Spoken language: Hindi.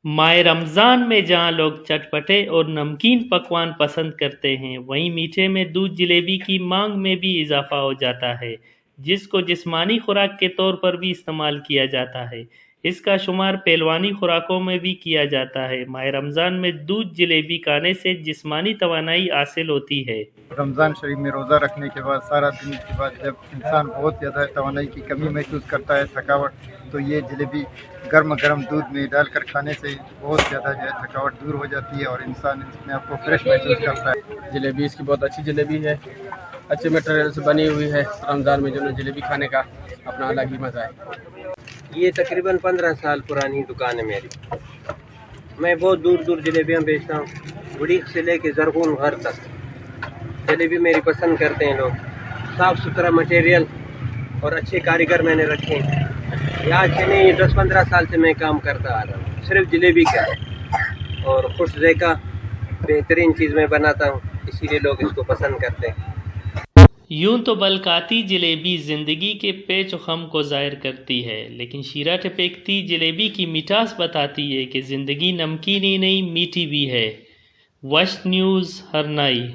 माह रमज़ान में जहां लोग चटपटे और नमकीन पकवान पसंद करते हैं, वहीं मीठे में दूध जलेबी की मांग में भी इजाफा हो जाता है, जिसको जिस्मानी खुराक के तौर पर भी इस्तेमाल किया जाता है। इसका शुमार पहलवानी खुराकों में भी किया जाता है। माह रमज़ान में दूध जलेबी खाने से जिस्मानी तवानाई हासिल होती है। रमज़ान शरीफ में रोज़ा रखने के बाद सारा दिन के बाद जब इंसान बहुत ज़्यादा तवानाई की कमी महसूस करता है, थकावट, तो ये जलेबी गर्म गर्म दूध में डालकर खाने से बहुत ज़्यादा जो है थकावट दूर हो जाती है और इंसान अपने आप को फ्रेश महसूस करता है। जलेबी इसकी बहुत अच्छी जलेबी है, अच्छे मटेरियल से बनी हुई है। रमज़ान में जो है जलेबी खाने का अपना अलग ही मज़ा है। ये तकरीबन 15 साल पुरानी दुकान है मेरी। मैं बहुत दूर दूर जलेबियाँ बेचता हूँ, उड़ीद से लेके ज़रगुन घर तक जलेबी मेरी पसंद करते हैं लोग। साफ़ सुथरा मटेरियल और अच्छे कारीगर मैंने रखे हैं। यहाँ से नहीं, 10-15 साल से मैं काम करता आ रहा हूँ सिर्फ जलेबी का, और खुश ज़ायक़ा बेहतरीन चीज़ मैं बनाता हूँ, इसीलिए लोग इसको पसंद करते हैं। यूं तो बलकाती जलेबी जिंदगी के पेच खम को ज़ाहिर करती है, लेकिन शीरा टपकती जलेबी की मिठास बताती है कि ज़िंदगी नमकीन ही नहीं मीठी भी है। वश न्यूज़ हरनाई।